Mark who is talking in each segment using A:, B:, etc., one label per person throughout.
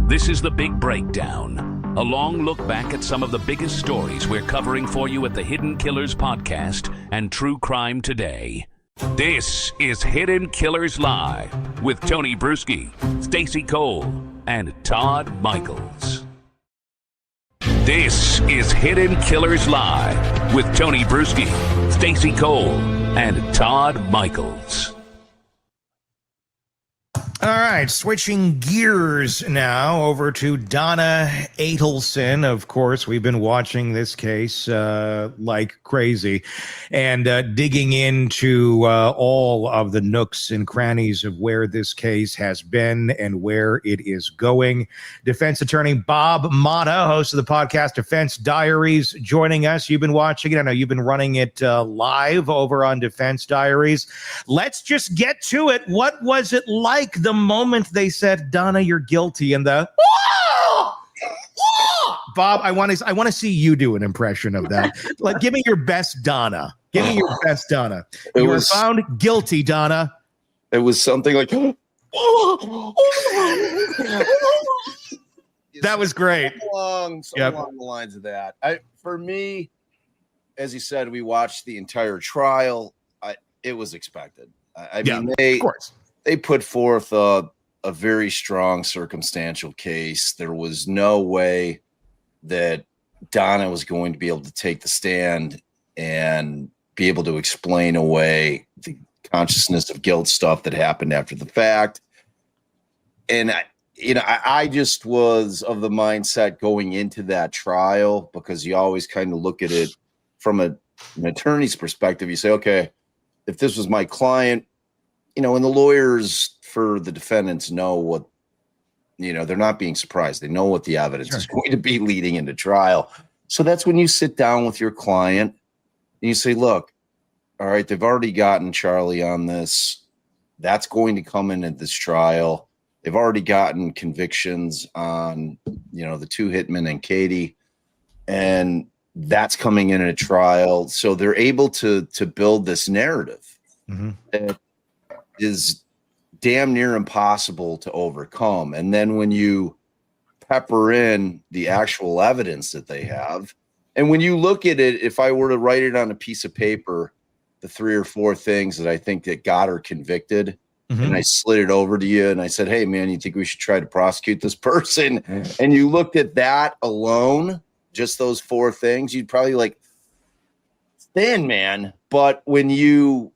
A: This is The Big Breakdown, a long look back at some of the biggest stories we're covering for you at the Hidden Killers podcast and True Crime Today. This is Hidden Killers Live with Tony Brueski, Stacey Cole, and Todd Michaels. This is Hidden Killers Live with Tony Brueski, Stacey Cole, and Todd Michaels.
B: All right, switching gears now over to Donna Adelson. Of course, we've been watching this case like crazy and digging into all of the nooks and crannies of where this case has been and where it is going. Defense attorney Bob Mata, host of the podcast Defense Diaries, joining us. You've been watching it. I know you've been running it live over on Defense Diaries. Let's just get to it. What was it like the moment they said, Donna, you're guilty, and the Bob, I want to see you do an impression of that. Like, give me your best Donna. Give me your best Donna. You were found guilty, Donna.
C: It was something like
B: that was great.
C: Along the lines of that. For me, as you said, we watched the entire trial. It was expected. I mean, of course. They put forth a very strong circumstantial case. There was no way that Donna was going to be able to take the stand and be able to explain away the consciousness of guilt stuff that happened after the fact. And I just was of the mindset going into that trial, because you always kind of look at it from an attorney's perspective. You say, okay, if this was my client, and the lawyers for the defendants know what, they're not being surprised. They know what the evidence is going to be leading into trial. So that's when you sit down with your client and you say, look, all right, they've already gotten Charlie on this. That's going to come in at this trial. They've already gotten convictions on, the two hitmen and Katie, and that's coming in a trial. So they're able to build this narrative. That is damn near impossible to overcome. And then when you pepper in the actual evidence that they have, and when you look at it, if I were to write it on a piece of paper, the 3 or 4 things that I think that got her convicted, and I slid it over to you and I said, hey man, you think we should try to prosecute this person? And you looked at that alone, just those 4 things, you'd probably like, thin man. But when you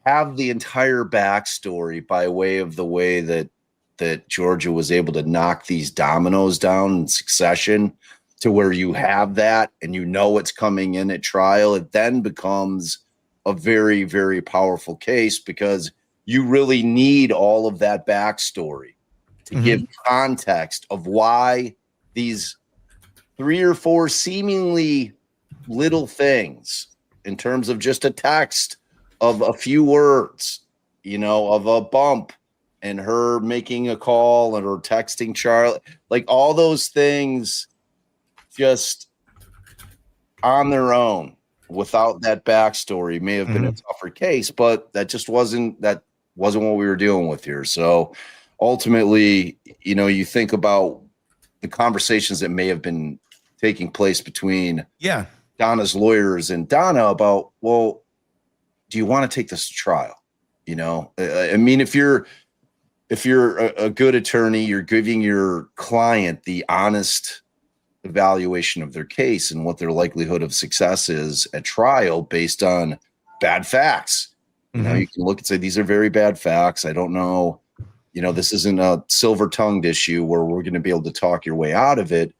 C: have the entire backstory by way of the way that Georgia was able to knock these dominoes down in succession to where you have that and what's coming in at trial, it then becomes a very, very powerful case, because you really need all of that backstory to give context of why these 3 or 4 seemingly little things in terms of just a text of a few words, of a bump and her making a call and her texting Charlie, like all those things just on their own without that backstory may have been a tougher case, but that wasn't what we were dealing with here. So ultimately, you think about the conversations that may have been taking place between Donna's lawyers and Donna about, well, do you want to take this to trial? I mean, if you're a good attorney, you're giving your client the honest evaluation of their case and what their likelihood of success is at trial based on bad facts. You can look and say, these are very bad facts. I don't know, this isn't a silver-tongued issue where we're going to be able to talk your way out of it.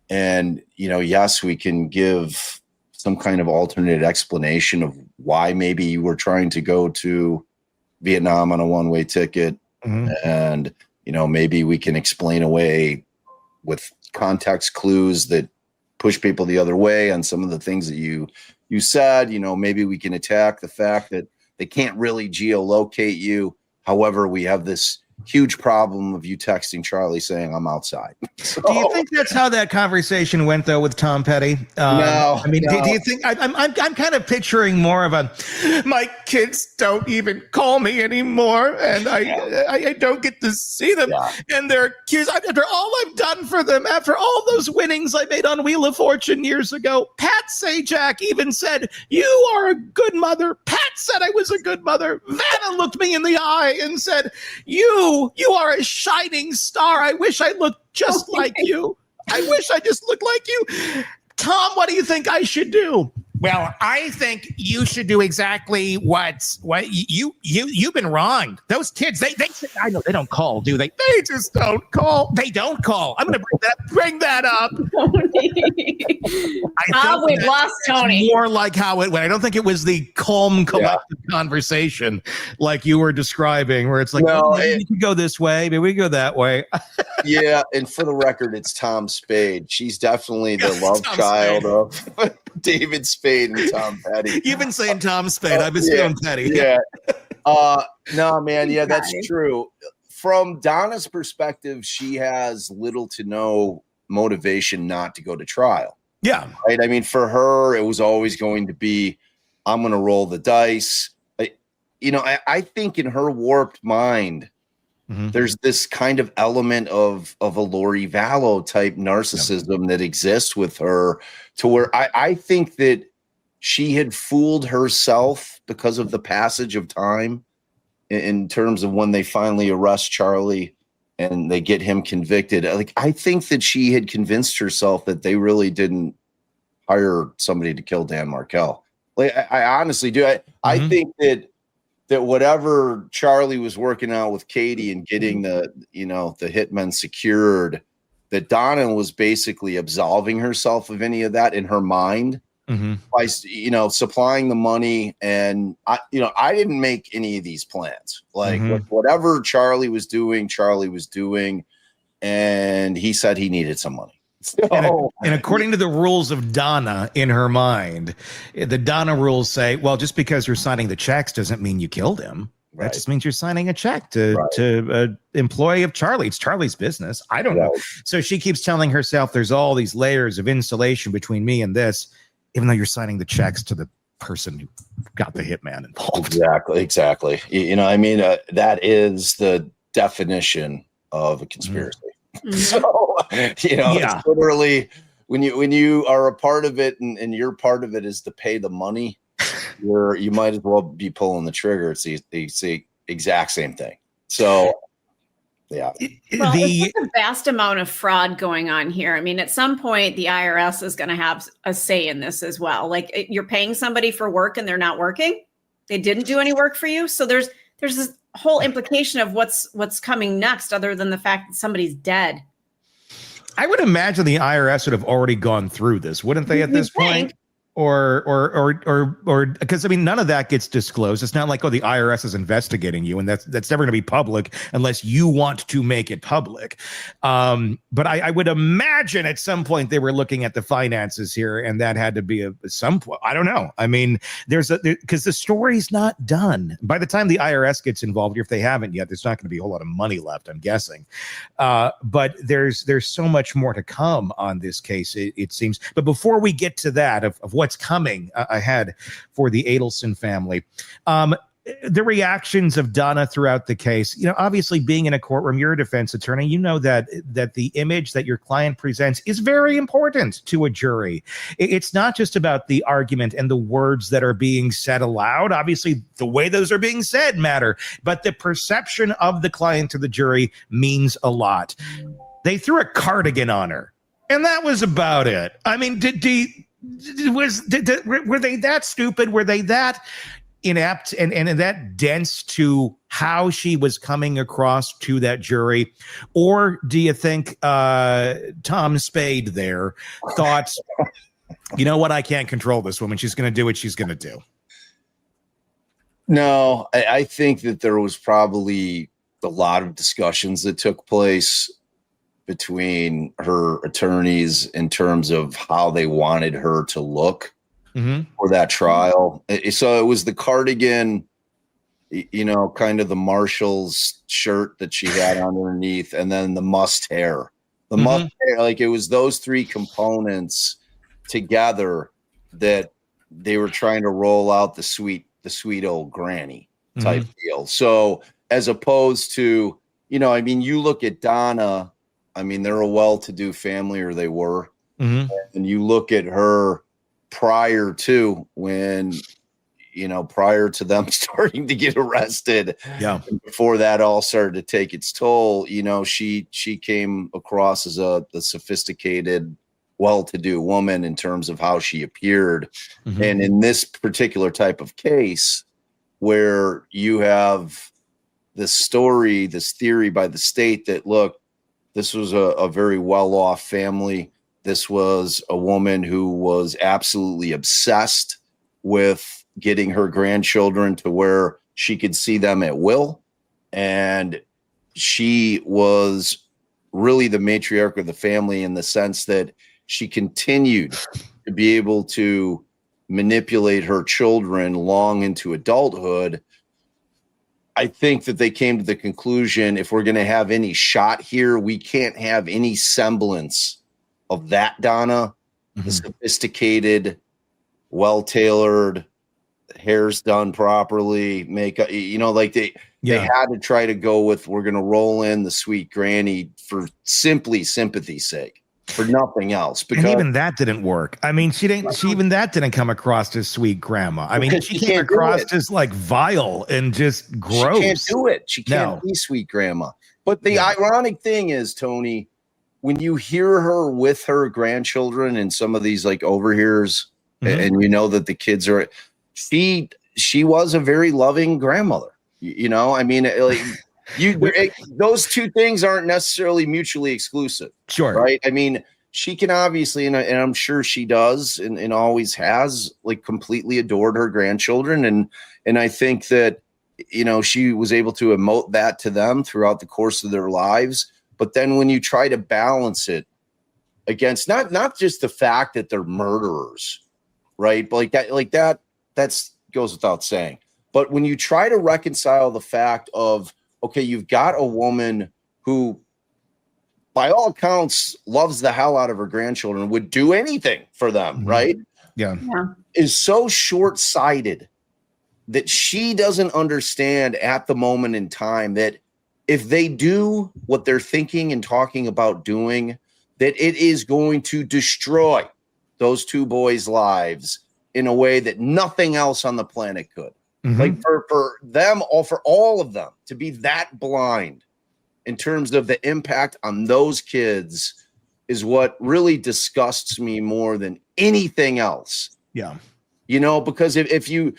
C: And, yes, we can give some kind of alternate explanation of why maybe you were trying to go to Vietnam on a one-way ticket. And, maybe we can explain away with context clues that push people the other way on some of the things that you said. Maybe we can attack the fact that they can't really geolocate you. However, we have this huge problem of you texting Charlie saying I'm outside. So,
B: do you think that's how that conversation went though with Tom Petty?
C: No,
B: I mean,
C: no.
B: do you think I'm kind of picturing more of a, my kids don't even call me anymore, and I don't get to see them, and they're accused after all I've done for them, after all those winnings I made on Wheel of Fortune years ago. Pat Sajak even said, "You are a good mother." Pat said I was a good mother. Vanna looked me in the eye and said, You are a shining star. I wish I looked just like you. I wish I just looked like you. Tom, what do you think I should do? Well, I think you should do exactly what you've been wronged. Those kids, they I know they don't call, do they? They just don't call. They don't call. I'm going to bring that up.
D: We've lost Tony.
B: More like how it went. I don't think it was the calm, collective conversation like you were describing, where it's like, we could go this way, maybe we go that way.
C: Yeah, and for the record, it's Tom Spade. She's definitely the love child of David Spade and Tom Petty.
B: You've been saying Tom Spade. I've been saying Petty.
C: Yeah. No, man. Yeah, that's true. From Donna's perspective, she has little to no motivation not to go to trial.
B: Yeah.
C: Right. I mean, for her, it was always going to be, I'm going to roll the dice. I think in her warped mind, there's this kind of element of a Lori Vallow type narcissism that exists with her, to where I think that she had fooled herself because of the passage of time in terms of when they finally arrest Charlie and they get him convicted. Like, I think that she had convinced herself that they really didn't hire somebody to kill Dan Markel. Like, I honestly do. I think that whatever Charlie was working out with Katie and getting the hitmen secured, that Donna was basically absolving herself of any of that in her mind by, supplying the money. And I didn't make any of these plans. Like, whatever Charlie was doing, and he said he needed some money. So,
B: and according to the rules of Donna in her mind, the Donna rules say, well, just because you're signing the checks doesn't mean you killed him. Right. That just means you're signing a check to an employee of Charlie. It's Charlie's business. I don't know. So she keeps telling herself there's all these layers of insulation between me and this, even though you're signing the checks to the person who got the hitman involved.
C: Exactly. That is the definition of a conspiracy. So, it's literally when you are a part of it and your part of it is to pay the money, you might as well be pulling the trigger. It's the exact same thing. So, yeah.
D: Well, it's a vast amount of fraud going on here. I mean, at some point, the IRS is going to have a say in this as well. Like, you're paying somebody for work and they're not working. They didn't do any work for you. So there's this whole implication of what's coming next, other than the fact that somebody's dead.
B: I would imagine the IRS would have already gone through this, wouldn't they, at this point? Or because none of that gets disclosed. It's not like, the IRS is investigating you, and that's never going to be public unless you want to make it public. But I would imagine at some point they were looking at the finances here, and that had to be some point. I don't know. I mean, because the story's not done by the time the IRS gets involved. If they haven't yet, there's not going to be a whole lot of money left, I'm guessing. But there's so much more to come on this case, it seems. But before we get to that of what's coming ahead for the Adelson family, the reactions of Donna throughout the case, obviously being in a courtroom, you're a defense attorney, that the image that your client presents is very important to a jury. It's not just about the argument and the words that are being said aloud. Obviously, the way those are being said matter, but the perception of the client to the jury means a lot. They threw a cardigan on her, and that was about it. I mean, were they that stupid? Were they that inept and that dense to how she was coming across to that jury? Or do you think Tom Spade there thought, you know what, I can't control this woman. She's going to do what she's going to do?
C: No, I think that there was probably a lot of discussions that took place between her attorneys in terms of how they wanted her to look for that trial. So it was the cardigan you know, kind of the Marshall's shirt that she had underneath, and then the must hair. The must hair, like it was those three components together that they were trying to roll out the sweet old granny type deal. So as opposed to, you know, I mean, you look at Donna, I mean, they're a well-to-do family, or they were. And you look at her prior to when, you know, prior to them starting to get arrested, before that all started to take its toll, you know, she came across as the sophisticated, well-to-do woman in terms of how she appeared. And in this particular type of case, where you have this story, this theory by the state that, look, this was a very well-off family. This was a woman who was absolutely obsessed with getting her grandchildren to where she could see them at will. And she was really the matriarch of the family in the sense that she continued to be able to manipulate her children long into adulthood. I think that they came to the conclusion, if we're going to have any shot here, we can't have any semblance of that Donna, the sophisticated, well-tailored, hair's done properly, makeup, you know, like they had to try to go with, we're going to roll in the sweet granny for simply sympathy's sake, for nothing else. Because, and
B: even that didn't work. I mean, even that didn't come across as sweet grandma. I mean, she came across as like vile and just gross.
C: She can't do it. She can't be sweet grandma. But the ironic thing is, Tony, when you hear her with her grandchildren and some of these like overhears, and you know that the kids are, she was a very loving grandmother. You know, I mean, like those two things aren't necessarily mutually exclusive.
B: Sure.
C: Right. I mean, she can obviously, and I'm sure she does and always has, like, completely adored her grandchildren. And I think that, you know, she was able to emote that to them throughout the course of their lives. But then when you try to balance it against not just the fact that they're murderers, right? But that's goes without saying. But when you try to reconcile the fact of, okay, you've got a woman who, by all accounts, loves the hell out of her grandchildren, would do anything for them, right?
B: Yeah.
C: Is so short-sighted that she doesn't understand at the moment in time that if they do what they're thinking and talking about doing, that it is going to destroy those two boys' lives in a way that nothing else on the planet could. Like for them, for all of them to be that blind in terms of the impact on those kids is what really disgusts me more than anything else.
B: Yeah.
C: You know, because if you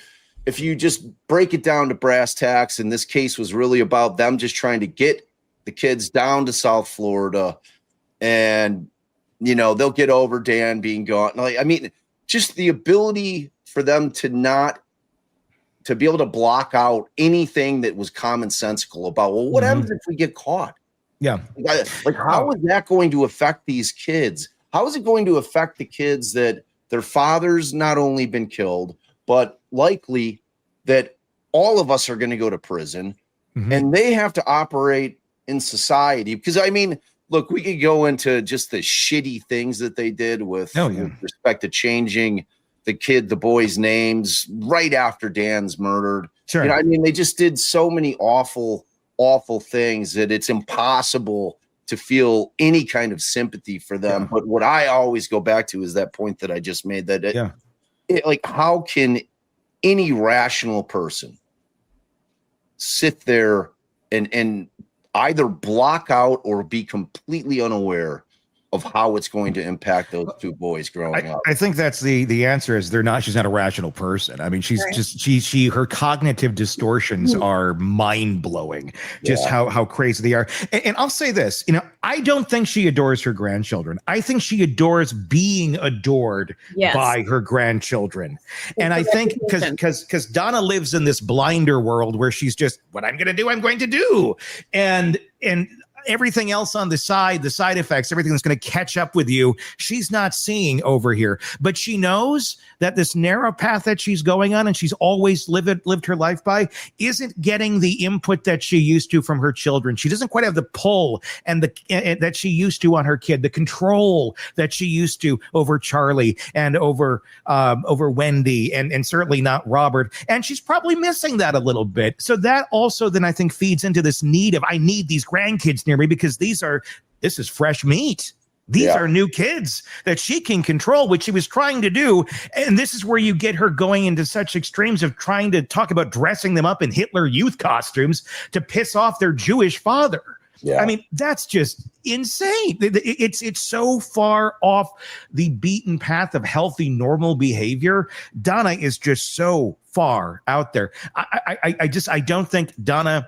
C: just break it down to brass tacks, and this case was really about them just trying to get the kids down to South Florida, and, you know, they'll get over Dan being gone. Like, I mean, just the ability for them to be able to block out anything that was commonsensical about, well, what happens if we get caught?
B: Yeah.
C: Like, how is that going to affect these kids? How is it going to affect the kids that their father's not only been killed, but likely that all of us are going to go to prison, and they have to operate in society? Because, I mean, look, we could go into just the shitty things that they did with respect to changing the boys' names right after Dan's murdered.
B: Sure.
C: You know, I mean, they just did so many awful, awful things that it's impossible to feel any kind of sympathy for them. But what I always go back to is that point that I just made, that like, how can any rational person sit there and either block out or be completely unaware of how it's going to impact those two boys growing up?
B: I think that's the answer is she's not a rational person. I mean, she's just, her cognitive distortions are mind blowing, just how crazy they are. And I'll say this, you know, I don't think she adores her grandchildren. I think she adores being adored by her grandchildren. And I think because Donna lives in this blinder world where she's just, what I'm going to do, I'm going to do. And everything else on the side effects, everything that's going to catch up with you, she's not seeing over here. But she knows that this narrow path that she's going on and she's always lived her life by isn't getting the input that she used to from her children. She doesn't quite have the pull and that she used to on her kid, the control that she used to over Charlie and over Wendy and certainly not Robert. And she's probably missing that a little bit. So that also then I think feeds into this need of, I need these grandkids near me because this is fresh meat. These are new kids that she can control, which she was trying to do. And this is where you get her going into such extremes of trying to talk about dressing them up in Hitler Youth costumes to piss off their Jewish father. Yeah. I mean, that's just insane. It's so far off the beaten path of healthy, normal behavior. Donna is just so far out there. I don't think Donna,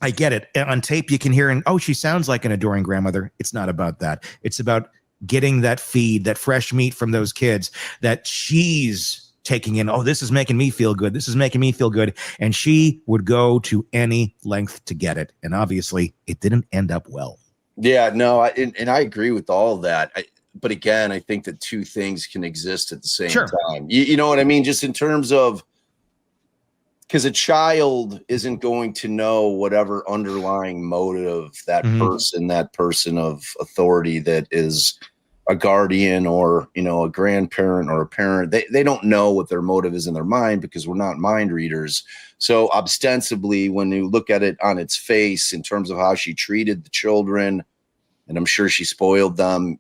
B: I get it. On tape, you can hear, she sounds like an adoring grandmother. It's not about that. It's about getting that feed, that fresh meat from those kids that she's taking in. Oh, this is making me feel good. This is making me feel good. And she would go to any length to get it. And obviously, it didn't end up well.
C: Yeah, no, and I agree with all of that. But again, I think that two things can exist at the same time. You know what I mean? Just in terms of, because a child isn't going to know whatever underlying motive that person of authority that is a guardian or, a grandparent or a parent, they don't know what their motive is in their mind because we're not mind readers. So ostensibly, when you look at it on its face in terms of how she treated the children, and I'm sure she spoiled them,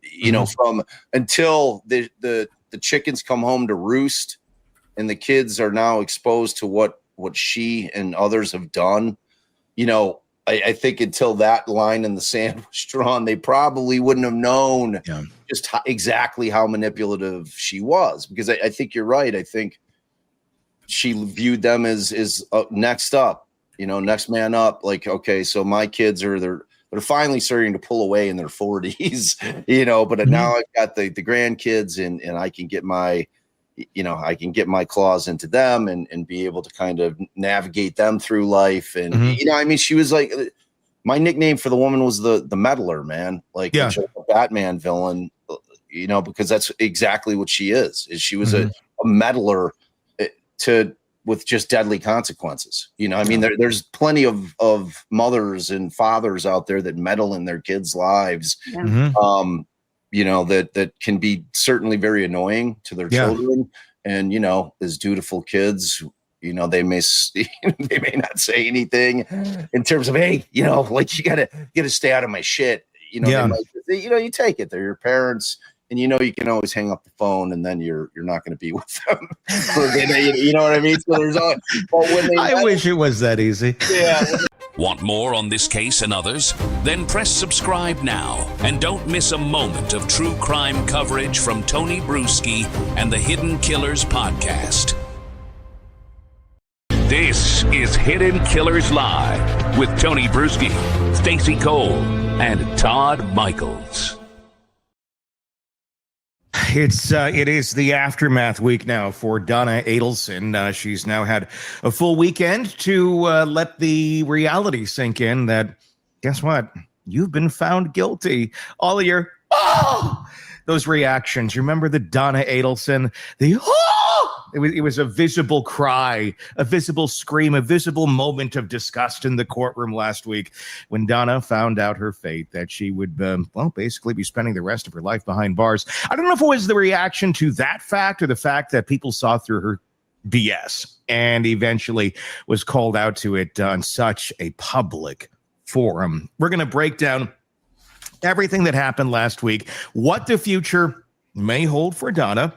C: from until the chickens come home to roost and the kids are now exposed to what she and others have done, I think until that line in the sand was drawn, they probably wouldn't have known just exactly how manipulative she was. Because I think you're right. I think she viewed them as next up, next man up. Like, okay, so my kids they're finally starting to pull away in their 40s, but now I've got the grandkids and I can get my claws into them and be able to kind of navigate them through life. And, she was like, my nickname for the woman was the meddler, man. Like a Batman villain, because that's exactly what she is she was a meddler with just deadly consequences. There's plenty of mothers and fathers out there that meddle in their kids' lives. Yeah. That can be certainly very annoying to their children. And, as dutiful kids, they may not say anything in terms of, hey, like you gotta stay out of my shit. You take it. They're your parents and, you can always hang up the phone and then you're not going to be with them. You know what I mean? So there's
B: I wish it was that easy.
C: Yeah.
A: Want more on this case and others? Then press subscribe now and don't miss a moment of true crime coverage from Tony Brueski and the Hidden Killers podcast. This is Hidden Killers Live with Tony Brueski, Stacey Cole, and Todd Michaels.
B: It is the aftermath week now for Donna Adelson. She's now had a full weekend to let the reality sink in that, guess what? You've been found guilty. All of your, those reactions. You remember the Donna Adelson, it was a visible cry, a visible scream, a visible moment of disgust in the courtroom last week when Donna found out her fate, that she would, basically be spending the rest of her life behind bars. I don't know if it was the reaction to that fact or the fact that people saw through her BS and eventually was called out to it on such a public forum. We're going to break down everything that happened last week, what the future may hold for Donna,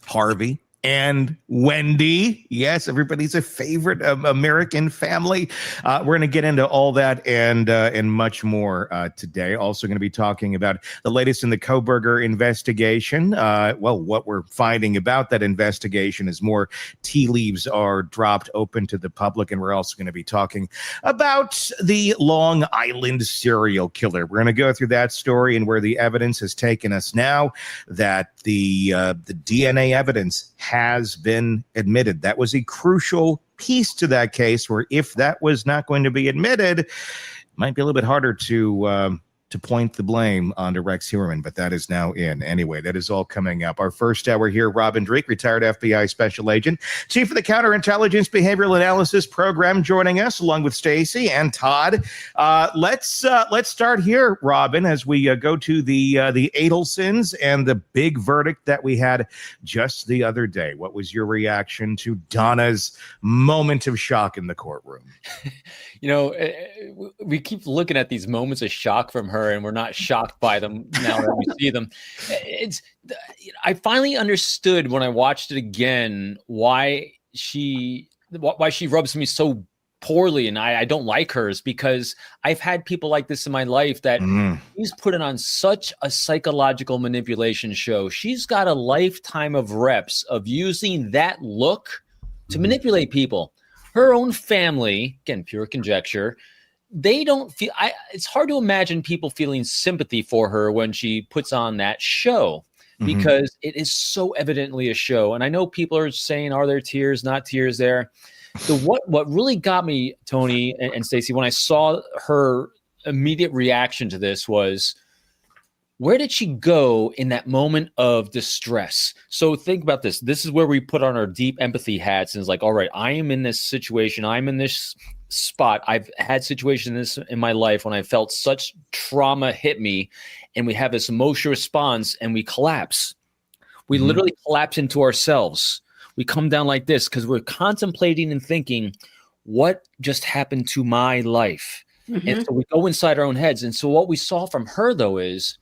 B: Harvey, and Wendy. Yes, everybody's a favorite American family. We're going to get into all that and much more today. Also going to be talking about the latest in the Kohberger investigation. What we're finding about that investigation is more tea leaves are dropped open to the public. And we're also going to be talking about the Long Island serial killer. We're going to go through that story and where the evidence has taken us now that the DNA evidence has been admitted. That was a crucial piece to that case where if that was not going to be admitted, might be a little bit harder to point the blame onto Rex Heuermann, but that is now in. Anyway, that is all coming up. Our first hour here, Robin Dreeke, retired FBI special agent, chief of the Counterintelligence Behavioral Analysis Program, joining us, along with Stacy and Todd. Let's start here, Robin, as we go to the Adelsons and the big verdict that we had just the other day. What was your reaction to Donna's moment of shock in the courtroom?
E: You know, we keep looking at these moments of shock from her, and we're not shocked by them now that we see them. I finally understood when I watched it again why she rubs me so poorly, and I don't like hers, because I've had people like this in my life that she's putting on such a psychological manipulation show. She's got a lifetime of reps of using that look to manipulate people. Her own family, again, pure conjecture, they don't feel. It's hard to imagine people feeling sympathy for her when she puts on that show, because it is so evidently a show. And I know people are saying, are there tears, not tears there? What really got me, Tony and Stacey, when I saw her immediate reaction to this was, where did she go in that moment of distress? So think about this. This is where we put on our deep empathy hats, and it's like, all right, I am in this situation. I'm in this spot. I've had situations in my life when I felt such trauma hit me, and we have this emotional response and we collapse. We literally collapse into ourselves. We come down like this because we're contemplating and thinking, what just happened to my life? And so we go inside our own heads. And so what we saw from her, though, is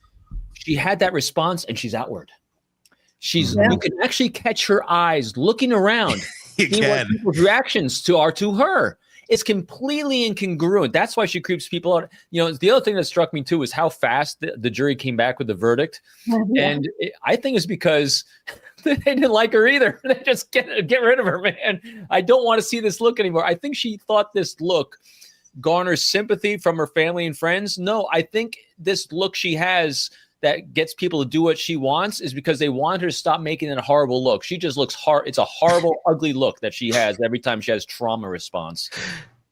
E: she had that response, and she's outward. You can actually catch her eyes looking around. What people's reactions to her. It's completely incongruent. That's why she creeps people out. You know, the other thing that struck me too is how fast the jury came back with the verdict. And I think it's because they didn't like her either. They just get rid of her, man. I don't want to see this look anymore. I think she thought this look garners sympathy from her family and friends. No, I think this look she has that gets people to do what she wants is because they want her to stop making it a horrible look. She just looks hard. It's a horrible, ugly look that she has every time she has trauma response.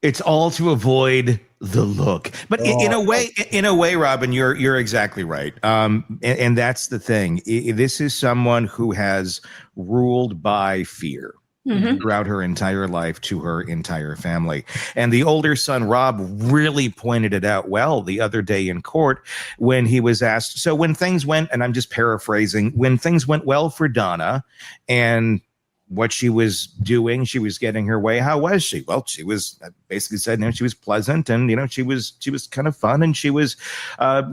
B: It's all to avoid the look. But in a way, Robin, you're exactly right. And that's the thing. This is someone who has ruled by fear. Throughout her entire life to her entire family. And the older son, Rob, really pointed it out well the other day in court when he was asked, so when things went, and I'm just paraphrasing, when things went well for Donna and what she was doing, she was getting her way. How was she? Well, she was basically said, she was pleasant, and she was kind of fun, and she was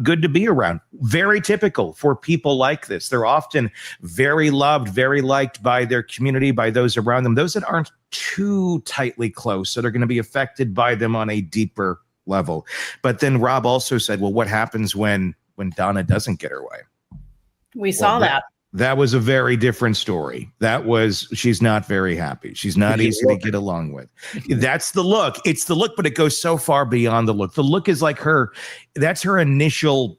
B: good to be around. Very typical for people like this. They're often very loved, very liked by their community, by those around them. Those that aren't too tightly close, that are going to be affected by them on a deeper level. But then Rob also said, well, what happens when Donna doesn't get her way?
D: We saw that.
B: That was a very different story. She's not very happy. She's not easy to get along with. That's the look. It's the look, but it goes so far beyond the look. The look is like that's her initial,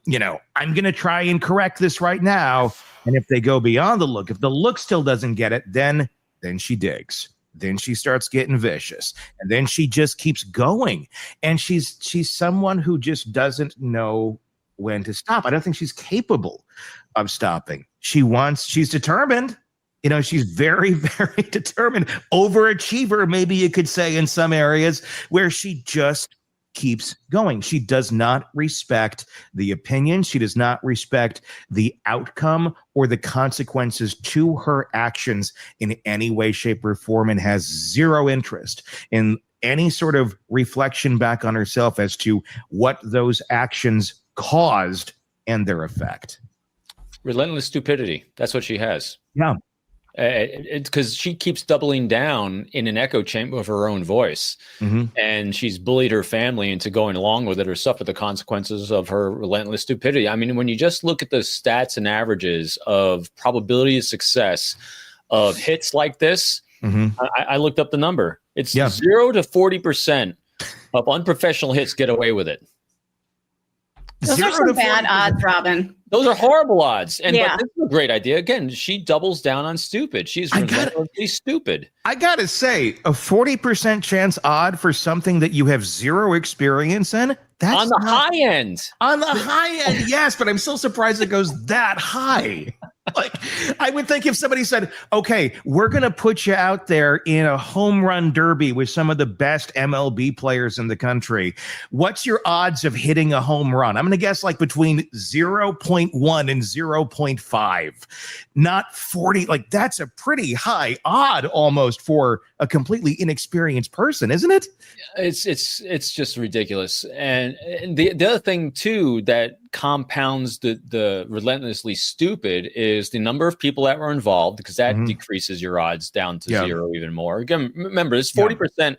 B: I'm going to try and correct this right now. And if they go beyond the look, if the look still doesn't get it, then she digs. Then she starts getting vicious. And then she just keeps going. And she's someone who just doesn't know when to stop. I don't think she's capable of stopping. She's determined. She's very, very determined. Overachiever, maybe you could say, in some areas, where she just keeps going. She does not respect the opinion. She does not respect the outcome or the consequences to her actions in any way, shape, or form, and has zero interest in any sort of reflection back on herself as to what those actions caused and their effect.
E: Relentless stupidity. That's what she has.
B: Yeah.
E: It's because she keeps doubling down in an echo chamber of her own voice. And she's bullied her family into going along with it or suffer the consequences of her relentless stupidity. I mean, when you just look at the stats and averages of probability of success of hits like this, I looked up the number. It's 0 to 40% of unprofessional hits get away with it.
D: Those are some bad odds, Robin.
E: Those are horrible odds. And
D: Yeah.
E: but this is a great idea. Again, she doubles down on stupid. She's relentlessly stupid.
B: I gotta say, a 40% chance odd for something that you have zero experience in. That's
E: on the high end.
B: On the high end, yes, but I'm still surprised it goes that high. Like, I would think if somebody said, okay, we're going to put you out there in a home run derby with some of the best MLB players in the country, what's your odds of hitting a home run? I'm going to guess like between 0.1 and 0.5, not 40. Like, that's a pretty high odd almost for a completely inexperienced person, isn't it?
E: It's just ridiculous. And the other thing too that compounds the relentlessly stupid is the number of people that were involved, because that decreases your odds down to zero even more. Again, remember, there's 40%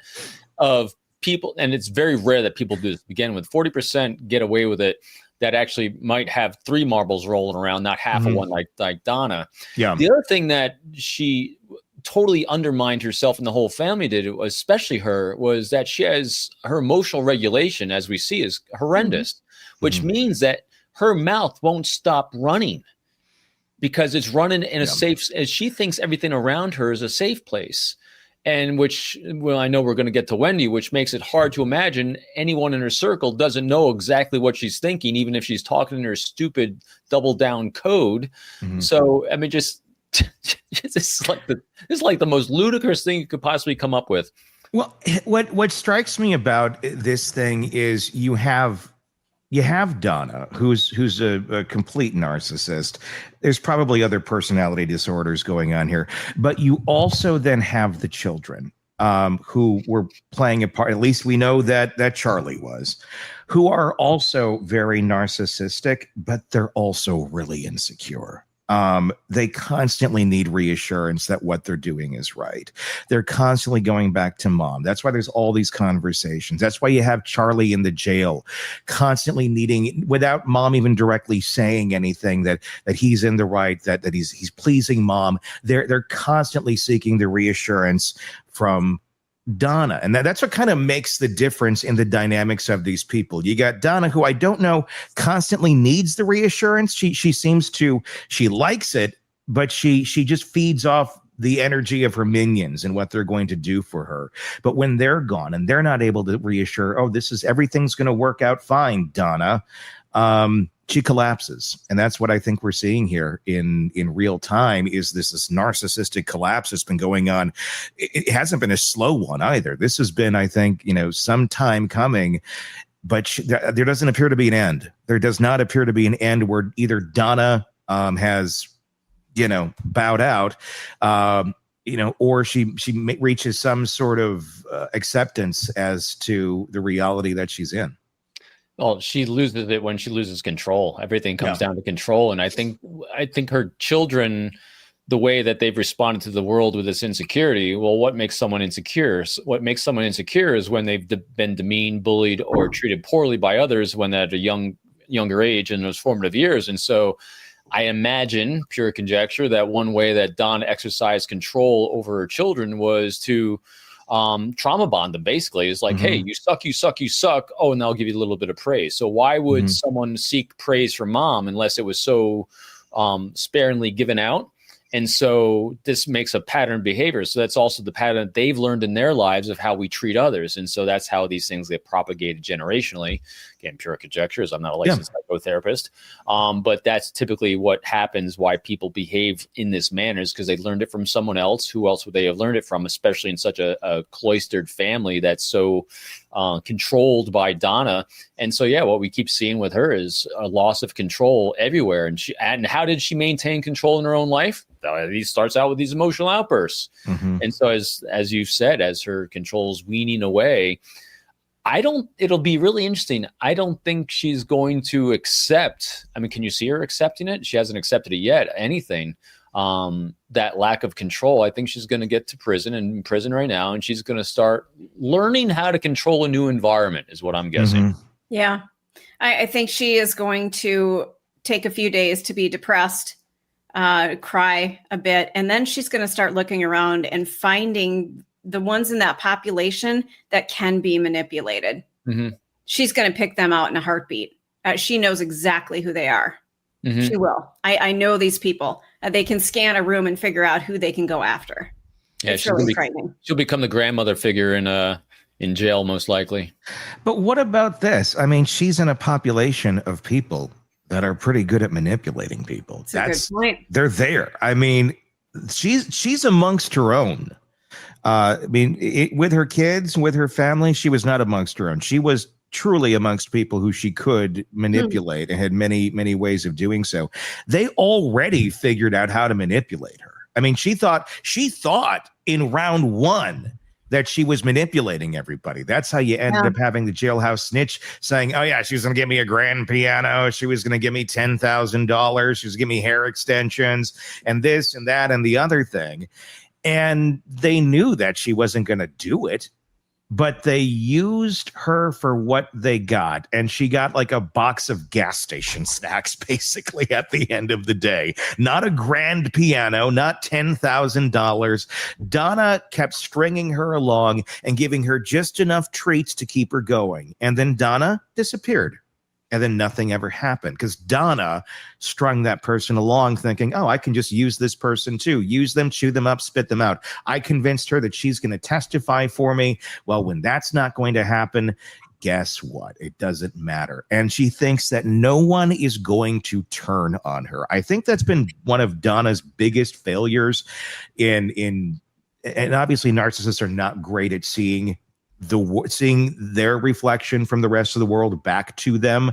E: of people, and it's very rare that people do this to begin with. 40% get away with it that actually might have 3 marbles rolling around, not half of one like Donna. Yeah. The other thing that she totally undermined herself and the whole family did, especially her, was that she has her emotional regulation, as we see, is horrendous, which means that her mouth won't stop running because it's running in a safe, as she thinks everything around her is a safe place. And which, well, I know we're going to get to Wendy, which makes it hard to imagine anyone in her circle doesn't know exactly what she's thinking, even if she's talking in her stupid double down code. So, I mean, just it's like the most ludicrous thing you could possibly come up with.
B: Well, what strikes me about this thing is you have Donna, who's a complete narcissist. There's probably other personality disorders going on here, but you also then have the children who were playing a part. At least we know that Charlie was, who are also very narcissistic, but they're also really insecure. They constantly need reassurance that what they're doing is right. They're constantly going back to mom. That's why there's all these conversations. That's why you have Charlie in the jail, constantly needing, without mom even directly saying anything, that he's in the right, that he's pleasing mom. They're constantly seeking the reassurance from Donna. And that's what kind of makes the difference in the dynamics of these people. You got Donna, who I don't know constantly needs the reassurance. She seems to, she likes it, but she just feeds off the energy of her minions and what they're going to do for her. But when they're gone and they're not able to reassure, everything's going to work out fine, Donna, she collapses. And that's what I think we're seeing here in real time, is this narcissistic collapse that's been going on. It hasn't been a slow one either. This has been, I think, some time coming, but there doesn't appear to be an end. There does not appear to be an end where either Donna has, bowed out, or she reaches some sort of acceptance as to the reality that she's in.
E: Well, she loses it when she loses control. Everything comes down to control. And I think her children, the way that they've responded to the world with this insecurity, well, what makes someone insecure? What makes someone insecure is when they've been demeaned, bullied, or treated poorly by others when they're at a younger age in those formative years. And so I imagine, pure conjecture, that one way that Donna exercised control over her children was to trauma bond them. Basically, is like, hey, you suck. Oh, and I'll give you a little bit of praise. So why would someone seek praise from mom unless it was so sparingly given out? And so this makes a pattern behavior. So that's also the pattern that they've learned in their lives of how we treat others. And so that's how these things get propagated generationally. Again, pure conjectures. I'm not a licensed psychotherapist. But that's typically what happens, why people behave in this manner, is because they learned it from someone else. Who else would they have learned it from, especially in such a cloistered family that's so controlled by Donna? And so, what we keep seeing with her is a loss of control everywhere. And how did she maintain control in her own life? He starts out with these emotional outbursts. And so as you've said, as her control's weaning away, it'll be really interesting. I don't think she's going to accept. I mean, can you see her accepting it? She hasn't accepted it yet. Anything. That lack of control. I think she's going to get to prison, and in prison right now, and she's going to start learning how to control a new environment, is what I'm guessing.
D: Yeah. I think she is going to take a few days to be depressed, cry a bit, and then she's going to start looking around and finding the ones in that population that can be manipulated. She's going to pick them out in a heartbeat. she knows exactly who they are. She will. I know these people. They can scan a room and figure out who they can go after.
E: Yeah,
D: it's really frightening.
E: She'll become the grandmother figure in jail, most likely.
B: But what about this? I mean, she's in a population of people that are pretty good at manipulating people.
D: That's a good point.
B: They're there. I mean, she's amongst her own. I mean, with her kids, with her family, she was not amongst her own. She was truly amongst people who she could manipulate and had many, many ways of doing so. They already figured out how to manipulate her. I mean, she thought in round one that she was manipulating everybody. That's how you ended up having the jailhouse snitch saying, oh yeah, she was going to give me a grand piano. She was going to give me $10,000. She was going to give me hair extensions and this and that and the other thing. And they knew that she wasn't going to do it, but they used her for what they got. And she got like a box of gas station snacks, basically, at the end of the day. Not a grand piano, not $10,000. Donna kept stringing her along and giving her just enough treats to keep her going. And then Donna disappeared. And then nothing ever happened because Donna strung that person along thinking, oh, I can just use this person too. Use them, chew them up, spit them out. I convinced her that she's going to testify for me. Well, when that's not going to happen, guess what? It doesn't matter. And she thinks that no one is going to turn on her. I think that's been one of Donna's biggest failures and obviously narcissists are not great at seeing their reflection from the rest of the world back to them.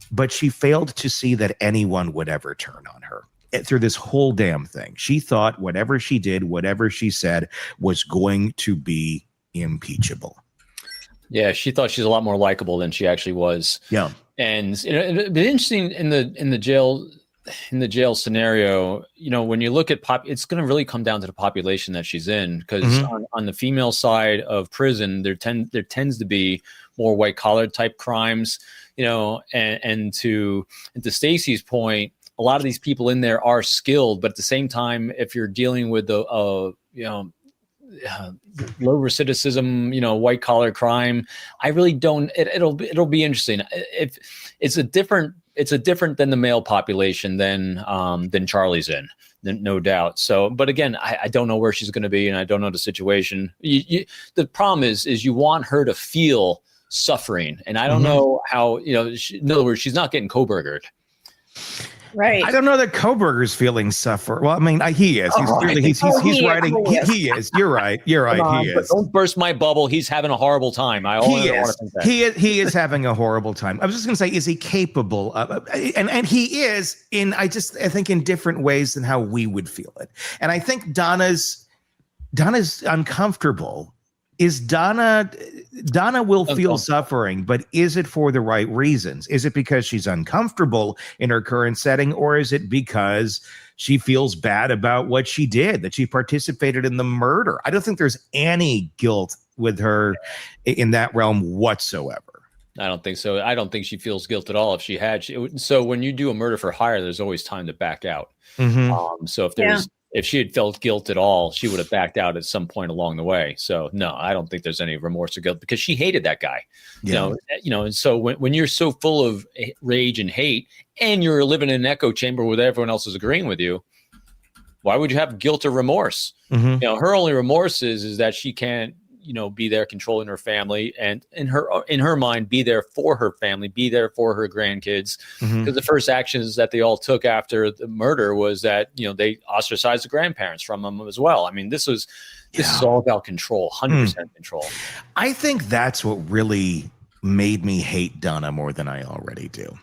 B: But she failed to see that anyone would ever turn on her through this whole damn thing. She thought whatever she did, whatever she said was going to be impeachable.
E: Yeah, she thought she's a lot more likable than she actually was.
B: Yeah.
E: And it'd be interesting in the jail scenario, when you look at it's going to really come down to the population that she's in, because on the female side of prison, there tends to be more white collar type crimes, and to Stacey's point, a lot of these people in there are skilled, but at the same time, if you're dealing with low recidivism, white collar crime, I really don't. It'll be interesting. If it's a different than the male population than Charlie's in, no doubt. So, but again, I don't know where she's going to be, and I don't know the situation. The problem is you want her to feel suffering, and I don't know how. In other words, she's not getting Kobergered.
D: Right.
B: I don't know that Koberger's feeling suffer. Well, I mean, he is. He's writing. He is. You're right. You're right. He is.
E: Don't burst my bubble. He's having a horrible time.
B: He is having a horrible time. I was just going to say, is he capable of? And he is I think in different ways than how we would feel it. And I think Donna's uncomfortable. Is Donna will feel suffering, but is it for the right reasons? Is it because she's uncomfortable in her current setting, or is it because she feels bad about what she did, that she participated in the murder? I don't think there's any guilt with her in that realm whatsoever.
E: I don't think so. I don't think she feels guilt at all. If she had, so when you do a murder for hire, there's always time to back out. So if she had felt guilt at all, she would have backed out at some point along the way. So no, I don't think there's any remorse or guilt because she hated that guy. And so when you're so full of rage and hate and you're living in an echo chamber where everyone else is agreeing with you, why would you have guilt or remorse? Her only remorse is that she can't, be there controlling her family, and in her mind, be there for her family, be there for her grandkids. Because the first actions that they all took after the murder was that, they ostracized the grandparents from them as well. I mean, this is all about control, 100% control.
B: I think that's what really made me hate Donna more than I already do.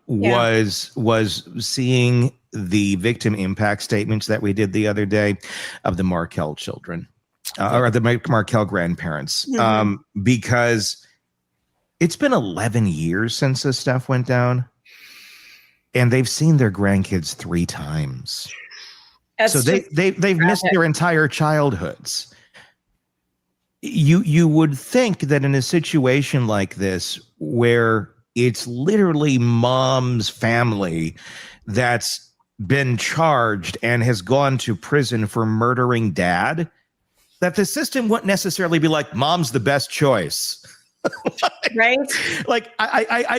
B: Was seeing the victim impact statements that we did the other day of the Markel children. Or the Markel grandparents, because it's been 11 years since this stuff went down, and they've seen their grandkids 3 times. So they've missed their entire childhoods. You would think that in a situation like this, where it's literally mom's family that's been charged and has gone to prison for murdering dad, that the system wouldn't necessarily be like, mom's the best choice.
D: Right?
B: Like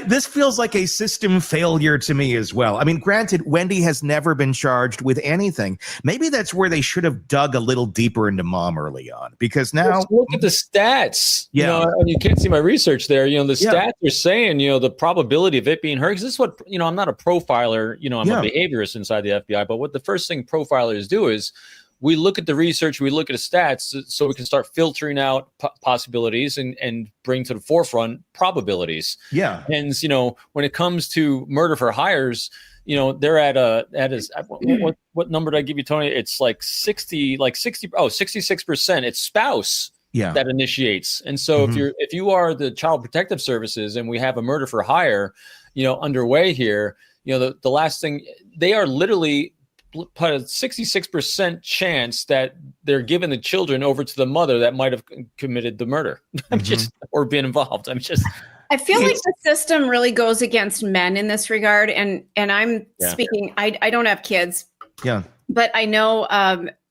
B: this feels like a system failure to me as well. I mean, granted, Wendy has never been charged with anything. Maybe that's where they should have dug a little deeper into mom early on, because now
E: let's look at the stats.
B: Yeah.
E: You know, and you can't see my research there. You know, the stats are saying, you know, the probability of it being her, because this is what, you know, I'm not a profiler, you know, I'm a behaviorist inside the FBI, but what the first thing profilers do is we look at the research, we look at the stats so we can start filtering out possibilities and bring to the forefront probabilities. Yeah. And, you know, when it comes to murder for hires, you know, they're what number did I give you, Tony? It's like 66%. It's spouse that initiates. And so if you are the Child Protective Services and we have a murder for hire, you know, underway here, you know, the last thing, they are literally put a 66% chance that they're giving the children over to the mother that might have committed the murder or been involved.
D: I feel like the system really goes against men in this regard. And I'm speaking, I don't have kids. Yeah. But I know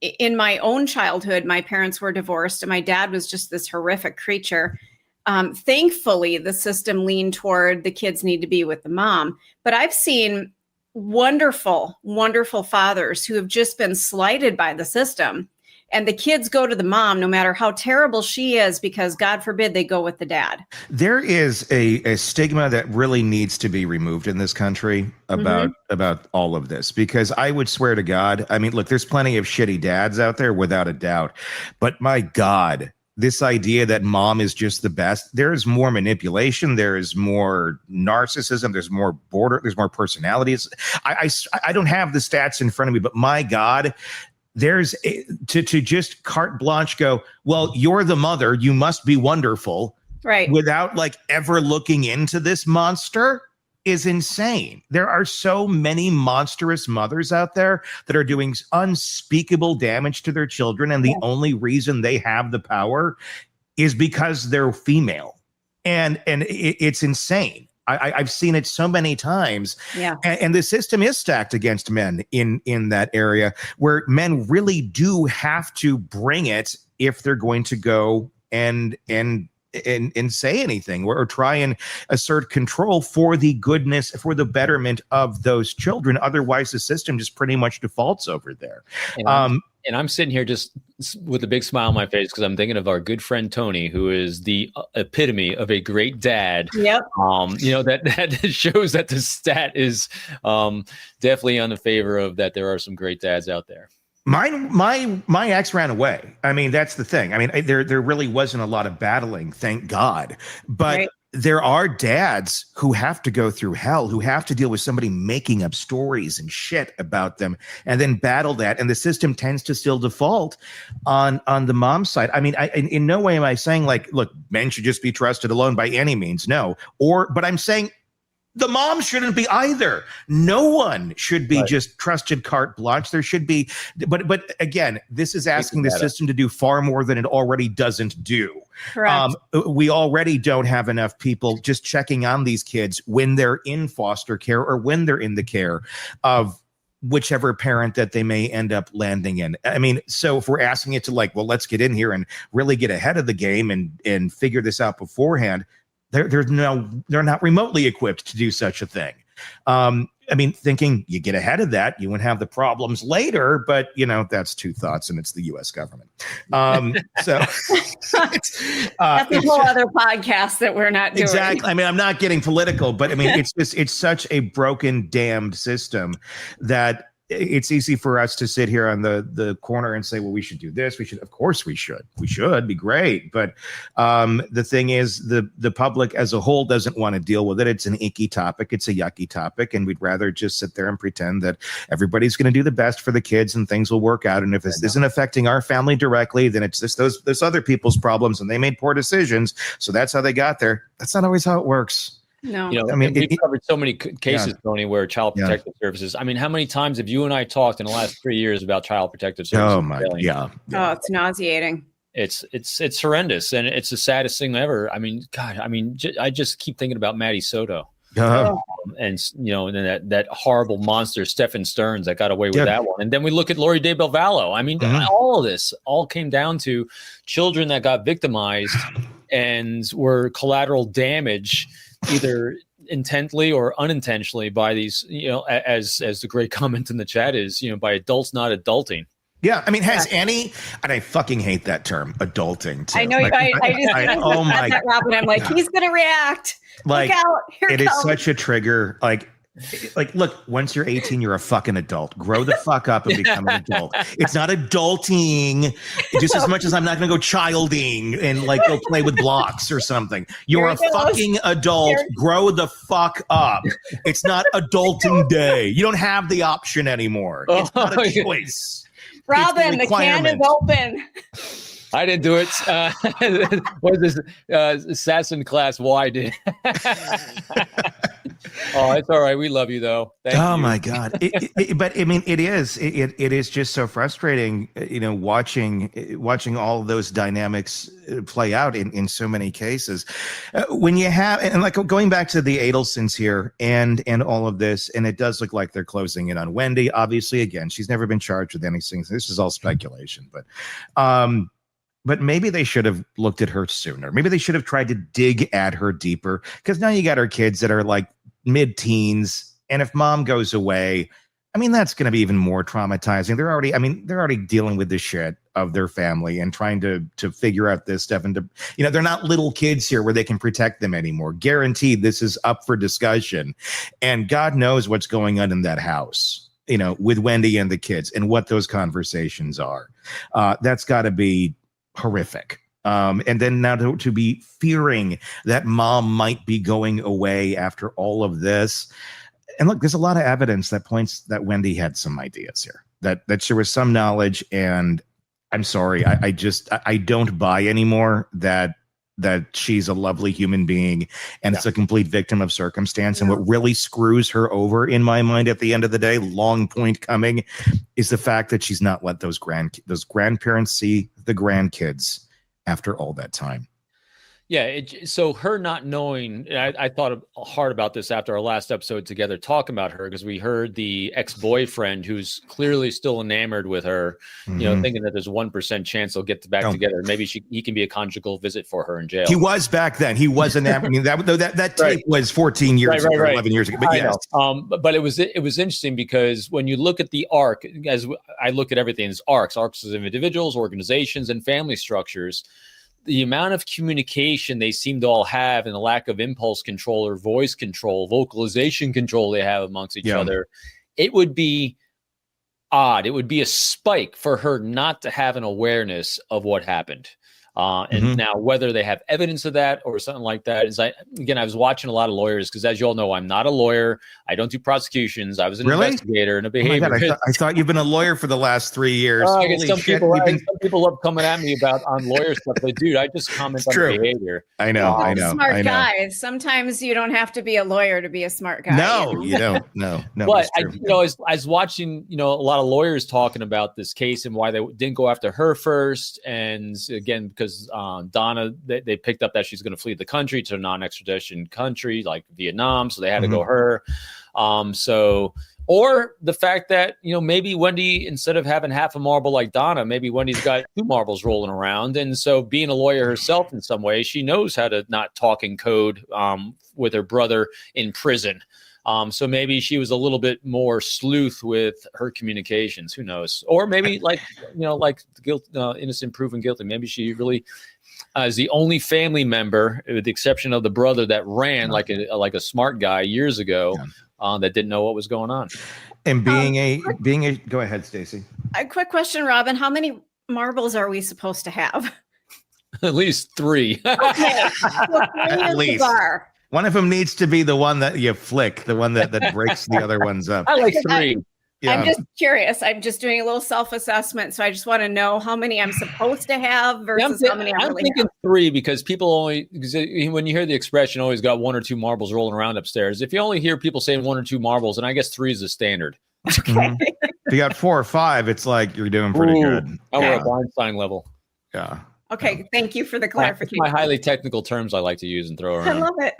D: in my own childhood, my parents were divorced and my dad was just this horrific creature. Thankfully, the system leaned toward the kids need to be with the mom. But I've seen wonderful, wonderful fathers who have just been slighted by the system. And the kids go to the mom, no matter how terrible she is, because God forbid they go with the dad.
B: There is a stigma that really needs to be removed in this country about all of this, because I would swear to God, I mean, look, there's plenty of shitty dads out there without a doubt. But my God, this idea that mom is just the best, there is more manipulation, there is more narcissism, there's more there's more personalities. I don't have the stats in front of me, but my God, there's to just carte blanche go, well, you're the mother, you must be wonderful, right? Without like ever looking into this monster is insane. There are so many monstrous mothers out there that are doing unspeakable damage to their children. And the only reason they have the power is because they're female. And it's insane. I've seen it so many times. Yeah. And the system is stacked against men in that area, where men really do have to bring it if they're going to go and say anything or try and assert control for the goodness, for the betterment of those children. Otherwise, the system just pretty much defaults over there.
E: And I'm sitting here just with a big smile on my face because I'm thinking of our good friend Tony, who is the epitome of a great dad. Yep. You know, that shows that the stat is definitely on the favor of that. There are some great dads out there.
B: My ex ran away. I mean, that's the thing. I mean, there really wasn't a lot of battling, thank God. But there are dads who have to go through hell, who have to deal with somebody making up stories and shit about them and then battle that. And the system tends to still default on the mom's side. I mean, in no way am I saying like, look, men should just be trusted alone by any means. No. But I'm saying the mom shouldn't be either. No one should be just trusted carte blanche. There should be, but again, this is asking the system to do far more than it already doesn't do. Correct. We already don't have enough people just checking on these kids when they're in foster care or when they're in the care of whichever parent that they may end up landing in. I mean, so if we're asking it to like, well, let's get in here and really get ahead of the game and figure this out beforehand, they're not remotely equipped to do such a thing. I mean, thinking you get ahead of that, you won't have the problems later, but you know, that's two thoughts and it's the US government. So
D: that's a whole other podcast that we're not doing.
B: Exactly. I mean, I'm not getting political, but I mean, it's such a broken, damned system that it's easy for us to sit here on the corner and say, well, we should do this. Of course we should be great. But the thing is the public as a whole doesn't want to deal with it. It's an icky topic. It's a yucky topic. And we'd rather just sit there and pretend that everybody's going to do the best for the kids and things will work out. And if this isn't affecting our family directly, then it's just those other people's problems and they made poor decisions. So that's how they got there. That's not always how it works.
E: No, you know, I mean, we've covered so many cases, Tony, where Child Protective Services. I mean, how many times have you and I talked in the last 3 years about Child Protective Services?
B: Oh my,
D: Oh, it's nauseating.
E: It's horrendous, and it's the saddest thing ever. I mean, God, I just keep thinking about Maddie Soto. And you know, and then that horrible monster Stephen Stearns that got away with that one, and then we look at Lori De Belvallo. I mean, all of this all came down to children that got victimized, and were collateral damage, either intently or unintentionally, by these, as the great comment in the chat is, by adults not adulting.
B: Yeah, I mean, has any, and I fucking hate that term, adulting. Too.
D: I know, oh my God, Robin, I'm like, he's gonna react.
B: Like,
D: look out,
B: it is such a trigger. Like, look, once you're 18, you're a fucking adult. Grow the fuck up and become an adult. It's not adulting, just as much as I'm not going to go childing and like go play with blocks or something. You're a fucking adult. Grow the fuck up. It's not adulting day. You don't have the option anymore. It's not a choice.
D: Robin, the can is open.
E: I didn't do it. What is this? Assassin Class Y did. Oh, it's all right. We love you, though. Thank you.
B: My God! But I mean, it is just so frustrating, watching all of those dynamics play out in so many cases. When you have, and like going back to the Adelsons here and all of this, and it does look like they're closing in on Wendy. Obviously, again, she's never been charged with anything. So this is all speculation, but maybe they should have looked at her sooner. Maybe they should have tried to dig at her deeper, because now you got her kids that are like mid-teens, and if mom goes away, I mean, that's going to be even more traumatizing. They're already dealing with the shit of their family and trying to figure out this stuff, and they're not little kids here where they can protect them anymore. Guaranteed, this is up for discussion, and God knows what's going on in that house, with Wendy and the kids, and what those conversations are. That's got to be horrific. And then now to be fearing that mom might be going away after all of this. And look, there's a lot of evidence that points that Wendy had some ideas here, that there was some knowledge. And I'm sorry, I don't buy anymore that she's a lovely human being and it's a complete victim of circumstance. And what really screws her over in my mind at the end of the day, long point coming, is the fact that she's not let those grandparents see the grandkids after all that time.
E: Yeah. So her not knowing, I thought hard about this after our last episode together, talking about her, because we heard the ex-boyfriend who's clearly still enamored with her, thinking that there's 1% chance they'll get back together. Maybe he can be a conjugal visit for her in jail. He
B: was back then. He was enamored. I mean, that tape was 14 years ago, 11 years ago. But yes.
E: But it was interesting, because when you look at the arc, as I look at everything as arcs of individuals, organizations, and family structures, the amount of communication they seem to all have, and the lack of impulse control or voice control, vocalization control they have amongst each other, it would be odd. It would be a spike for her not to have an awareness of what happened. And now whether they have evidence of that or something like that is, I was watching a lot of lawyers, because as you all know, I'm not a lawyer. I don't do prosecutions. I was an investigator and a behavior.
B: I thought you've been a lawyer for the last 3 years.
E: I guess some people love coming at me on lawyer stuff, but dude, I just comment on behavior.
B: I know.
D: Smart guys. Sometimes you don't have to be a lawyer to be a smart guy.
B: No, you don't. No.
E: But I was watching, a lot of lawyers talking about this case and why they didn't go after her first. And again, because Donna, they picked up that she's going to flee the country to a non-extradition country like Vietnam, so they had to go her. Or the fact that, maybe Wendy, instead of having half a marble like Donna, maybe Wendy's got 2 marbles rolling around. And so, being a lawyer herself in some way, she knows how to not talk in code with her brother in prison. So maybe she was a little bit more sleuth with her communications. Who knows? Or maybe like guilt, innocent proven guilty. Maybe she really is the only family member, with the exception of the brother, that ran like a smart guy years ago, that didn't know what was going on.
B: And being a go ahead, Stacey.
D: A quick question, Robin. How many marbles are we supposed to have?
E: At least 3.
D: Okay.
B: At least. The bar. One of them needs to be the one that you flick, the one that breaks the other ones up.
E: I like 3.
D: I'm just curious. I'm just doing a little self-assessment, so I just want to know how many I'm supposed to have versus how many I'm
E: thinking 3, because when you hear the expression, always got 1 or 2 marbles rolling around upstairs. If you only hear people saying 1 or 2 marbles, and I guess 3 is the standard.
B: Okay. If you got 4 or 5, it's like you're doing pretty good.
E: We're at Weinstein level.
B: Yeah.
D: Okay, thank you for the clarification.
E: My highly technical terms I like to use and throw around.
D: I love it.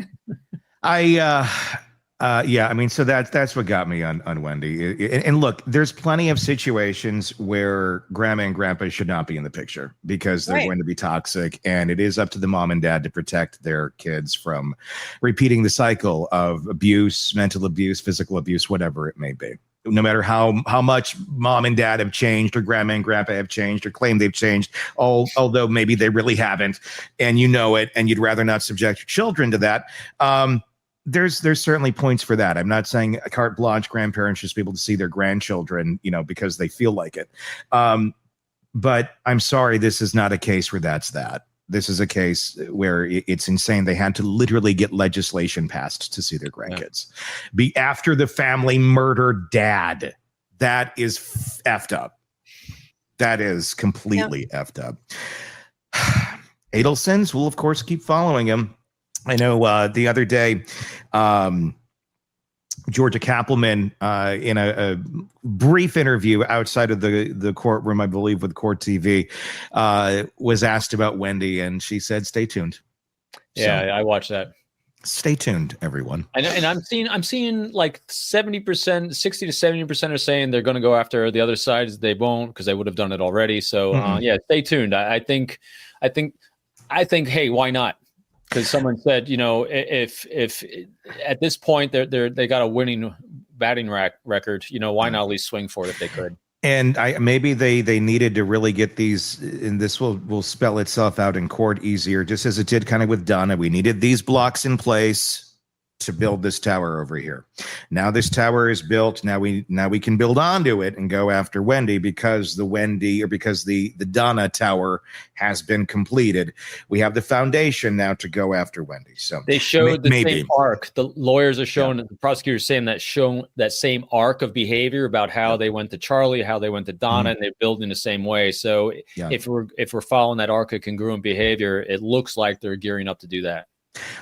B: Yeah, I mean, so that's what got me on Wendy. And look, there's plenty of situations where grandma and grandpa should not be in the picture because they're going to be toxic, and it is up to the mom and dad to protect their kids from repeating the cycle of abuse, mental abuse, physical abuse, whatever it may be. No matter how much mom and dad have changed or grandma and grandpa have changed or claim they've changed, although maybe they really haven't, and you know it, and you'd rather not subject your children to that. There's certainly points for that. I'm not saying a carte blanche grandparents should be able to see their grandchildren, because they feel like it. But I'm sorry, this is not a case where that's that. This is a case where it's insane. They had to literally get legislation passed to see their grandkids. Be after the family murdered dad. That is effed up. That is completely effed up. Adelsons will, of course, keep following him. I know the other day, Georgia Kappelman, in a brief interview outside of the courtroom, I believe, with Court TV, was asked about Wendy, and she said, "Stay tuned."
E: Yeah, I watched that.
B: Stay tuned, everyone.
E: And I'm seeing like 70%, 60 to 70% are saying they're going to go after the other side. They won't because they would have done it already. So yeah, stay tuned. I think, hey, why not? Because someone said, if at this point they got a winning batting record, why not at least swing for it if they could?
B: And maybe they needed to really get these, and this will spell itself out in court easier, just as it did kind of with Donna. We needed these blocks in place to build this tower over here. Now this tower is built. Now we can build onto it and go after Wendy because the Donna tower has been completed. We have the foundation now to go after Wendy. So
E: they showed the same arc. The lawyers are showing, the prosecutors saying that same arc of behavior about how they went to Charlie, how they went to Donna, and they build in the same way. So if we're following that arc of congruent behavior, it looks like they're gearing up to do that.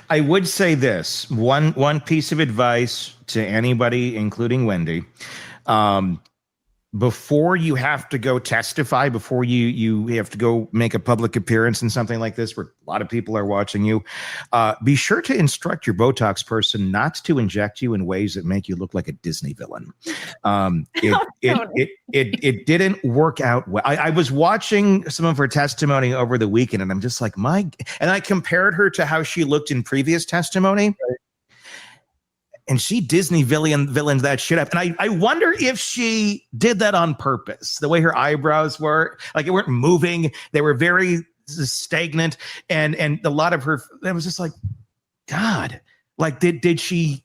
B: I would say this one piece of advice to anybody, including Wendy, before you have to go testify, before you have to go make a public appearance in something like this where a lot of people are watching you, be sure to instruct your Botox person not to inject you in ways that make you look like a Disney villain. It didn't work out well. I was watching some of her testimony over the weekend, and I'm just like, and I compared her to how she looked in previous testimony. Right. And she Disney villains that shit up. And I wonder if she did that on purpose. The way her eyebrows were, like, they weren't moving. They were very stagnant. And a lot of her, it was just like, God, like, did she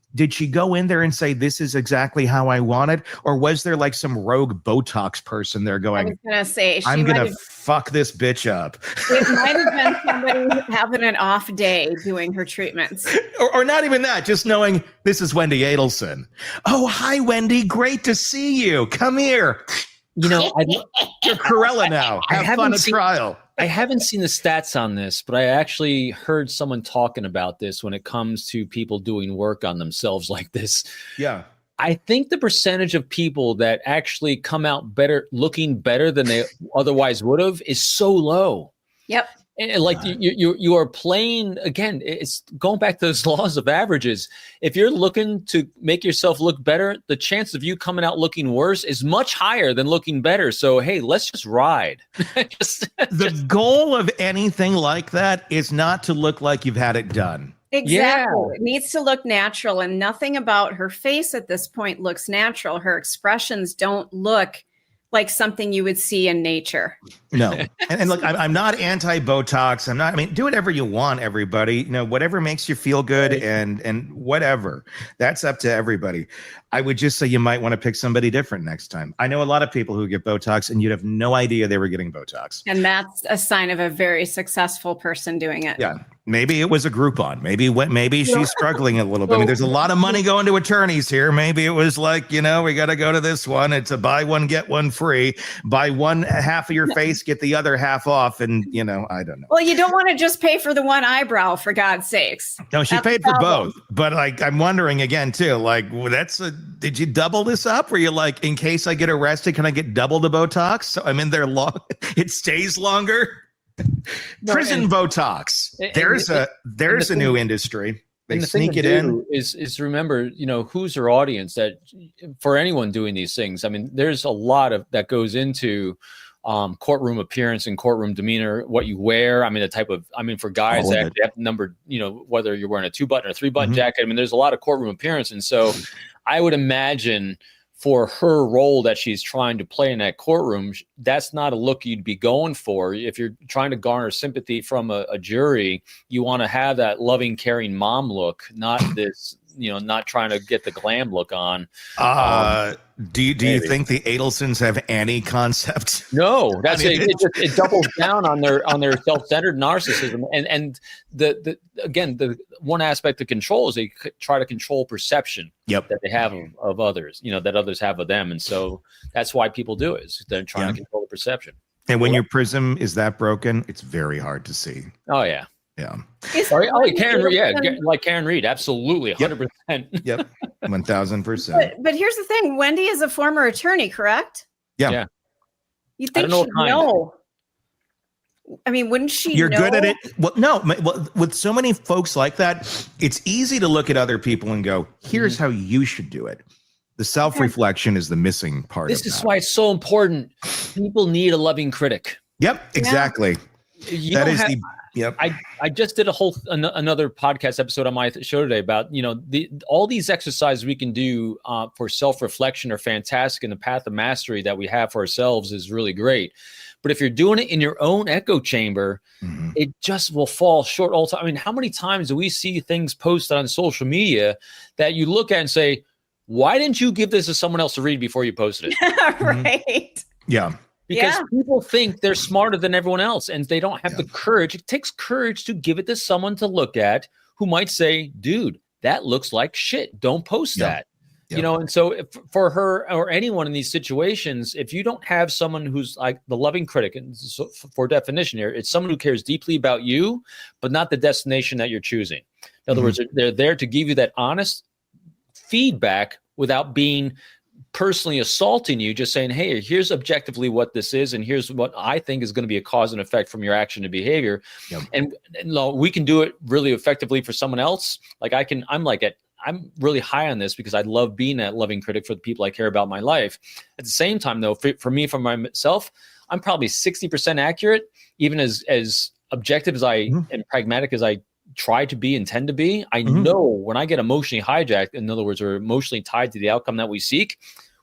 B: go in there and say, this is exactly how I want it? Or was there like some rogue Botox person there going,
D: I was going to say,
B: I'm going to fuck this bitch up?
D: It might have been somebody having an off day doing her treatments.
B: Or not even that, just knowing this is Wendy Adelson. Oh, hi, Wendy. Great to see you. Come here. You're Corella now. Have fun at trial.
E: I haven't seen the stats on this, but I actually heard someone talking about this when it comes to people doing work on themselves like this.
B: Yeah.
E: I think the percentage of people that actually come out looking better than they otherwise would have is so low.
D: Yep.
E: And like you are playing, again, it's going back to those laws of averages. If you're looking to make yourself look better, the chance of you coming out looking worse is much higher than looking better. So, hey, let's just ride.
B: The goal of anything like that is not to look like you've had it done.
D: Exactly.
E: Yeah.
D: It needs to look natural, and nothing about her face at this point looks natural. Her expressions don't look like something you would see in nature.
B: No. And look, I'm not anti-Botox. Do whatever you want, everybody. Whatever makes you feel good and whatever. That's up to everybody. I would just say you might want to pick somebody different next time. I know a lot of people who get Botox and you'd have no idea they were getting Botox.
D: And that's a sign of a very successful person doing it.
B: Yeah. Maybe it was a Groupon. Maybe she's struggling a little bit. There's a lot of money going to attorneys here. Maybe it was like, we got to go to this one. It's a buy one, get one free. Buy one half of your face, get the other half off. And, I don't know.
D: Well, you don't want to just pay for the one eyebrow, for God's sakes.
B: No, she paid for both. But I'm wondering again, too, did you double this up? Were you like, in case I get arrested, can I get double the Botox? So I'm in there long. It stays longer. Prison Botox. There's a new industry. They sneak it in.
E: Is remember, who's her audience, that for anyone doing these things. I mean, there's a lot of that goes into courtroom appearance and courtroom demeanor, what you wear. I mean, for guys that have numbered, whether you're wearing a 2-button or 3-button jacket. I mean, there's a lot of courtroom appearance. And so I would imagine for her role that she's trying to play in that courtroom, that's not a look you'd be going for. If you're trying to garner sympathy from a jury, you want to have that loving, caring mom look, not this, not trying to get the glam look on.
B: Do you think the Adelsons have any concept?
E: No, it doubles down on their self-centered narcissism, and the one aspect of control is they try to control perception that they have of others, that others have of them, and so that's why people do it. They're trying to control the perception. And
B: when your prism is that broken, it's very hard to see.
E: Oh yeah.
B: Yeah.
E: Karen, like Karen Reed, absolutely, 100%.
B: Yep, 1,000%.
D: But here's the thing: Wendy is a former attorney, correct?
B: Yeah.
D: You think she'd know? I mean, wouldn't she?
B: You're good at it. Well, no. Well, with so many folks like that, it's easy to look at other people and go, "Here's how you should do it." The self-reflection is the missing part.
E: This is why it's so important. People need a loving critic.
B: Yep, exactly. Yep.
E: I just did another podcast episode on my show today about, all these exercises we can do for self-reflection are fantastic, and the path of mastery that we have for ourselves is really great. But if you're doing it in your own echo chamber, it just will fall short all the time. I mean, how many times do we see things posted on social media that you look at and say, why didn't you give this to someone else to read before you posted it?
D: Right.
B: Yeah.
E: Because people think they're smarter than everyone else, and they don't have the courage. It takes courage to give it to someone to look at who might say, dude, that looks like shit. Don't post that. And so for her or anyone in these situations, if you don't have someone who's like the loving critic, and so for definition here, it's someone who cares deeply about you, but not the destination that you're choosing. In other words, they're there to give you that honest feedback without being personally assaulting you, just saying, hey, here's objectively what this is, and here's what I think is going to be a cause and effect from your action and behavior. And we can do it really effectively for someone else. Like I'm really high on this because I love being that loving critic for the people I care about in my life. At the same time, though, for myself, I'm probably 60% accurate, even as objective as I and pragmatic as I try to be and tend to be. I know when I get emotionally hijacked, in other words, or emotionally tied to the outcome that we seek,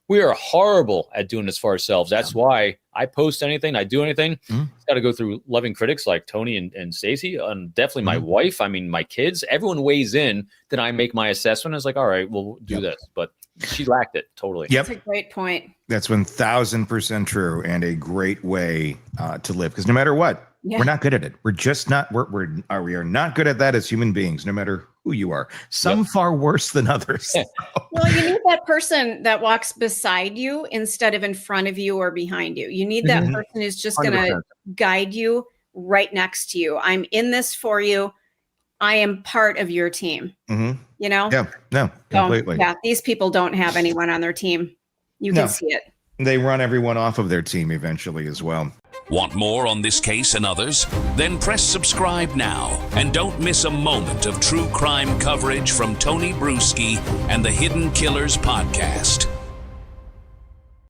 E: we are horrible at doing this for ourselves. That's why I post anything, I do anything. It's got to go through loving critics like Tony and Stacey, and definitely my wife. I mean, my kids, everyone weighs in. Then I make my assessment. It's like, all right, we'll do this. But she lacked it totally.
D: That's a great point.
B: That's 1,000% true, and a great way to live. Because no matter what, we're not good at it. We're just not. We are not good at that as human beings, no matter who you are. Some far worse than others.
D: Well, you need that person that walks beside you instead of in front of you or behind you. You need that person who's just going to guide you right next to you. I'm in this for you. I am part of your team. You know?
B: Yeah. No, completely.
D: These people don't have anyone on their team. You can see it.
B: They run everyone off of their team eventually as well.
A: Want more on this case and others? Then press subscribe now and don't miss a moment of true crime coverage from Tony Brueski and the Hidden Killers podcast.